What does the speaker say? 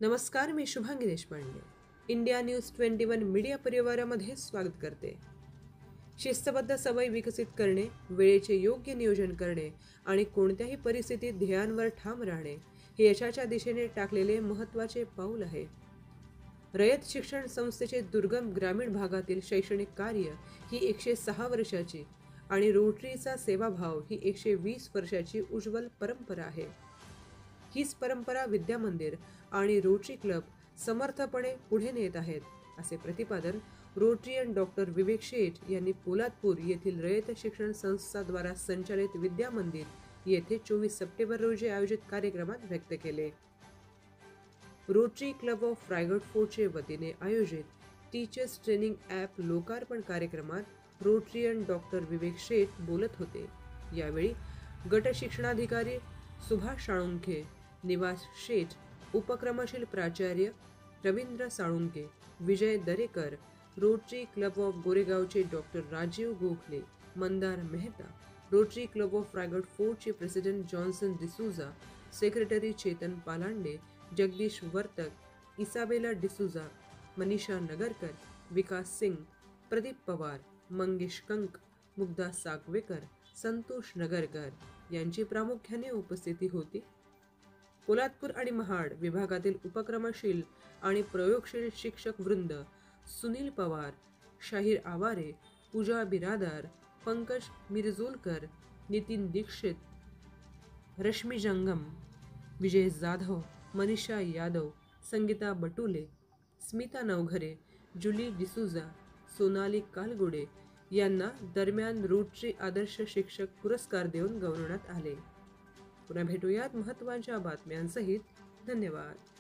नमस्कार, मी Shubhangi Deshpande. India News 21 media परिवारामध्ये स्वागत करते. शिस्तबद्ध सवय विकसित करणे, वेळेचे योग्य नियोजन करणे आणि कोणत्याही परिस्थितीत ध्येयांवर ठाम राहणे हे यशाच्या दिशेने टाकलेले महत्त्वाचे पाऊल आहे. रयत शिक्षण संस्थेचे दुर्गम ग्रामीण भागातील शैक्षणिक कार्य ही 106 वर्षाची आणि रोटरीचा सेवाभाव ही 120 वर्षाची उज्ज्वल परंपरा आहे. हीच परंपरा विद्यामंदिर आणि रोटरी क्लब समर्थपणे पुढे नेत आहेत, असे प्रतिपादन रोटरीयन डॉक्टर विवेक शेठ यांनी पोलादपूर येथील रयत शिक्षण संस्थाद्वारा संचालित विद्यामंदिर येथे 24 सप्टेंबर रोजी आयोजित कार्यक्रमात व्यक्त केले. रोटरी क्लब ऑफ रायगड फोर्टचे वतीने आयोजित टीचर्स ट्रेनिंग ॲप लोकार्पण कार्यक्रमात रोटरीयन डॉक्टर विवेक शेठ बोलत होते. यावेळी गट शिक्षणाधिकारी सुभाष साळुंखे, निवास शेठ, उपक्रमशील प्राचार्य Ravindra Salunkhe, Vijay Darekar, Rotary Club of गोरेगावचे doctor Rajeev Gokhale, Mandar Mehta, Rotary Club of Raigad फोर्टचे president Johnson D'Souza, secretary Chetan Palande, Jagdish Vartak, Isabella D'Souza, Manisha Nagarkar, Vikas Singh, Pradeep Pawar, Mangesh Kank, Mugdha Sagvekar, Santosh Nagarkar यांची प्रामुख्याने उपस्थिती होती. पोलादपूर आणि महाड विभागातील उपक्रमशील आणि प्रयोगशील शिक्षक वृंद सुनील पवार, शाहीर आवारे, पूजा बिरादार, पंकज मिरजोलकर, नितीन दीक्षित, रश्मी जंगम, विजय जाधव, मनीषा यादव, संगीता बटुले, स्मिता नवघरे, जुली डिसूजा, सोनाली कालगुडे यांना दरम्यान रोटरी आदर्श शिक्षक पुरस्कार देऊन गौरवण्यात आले. पुन्हा भेटूयात महत्त्वाच्या बातम्यांसहित. धन्यवाद.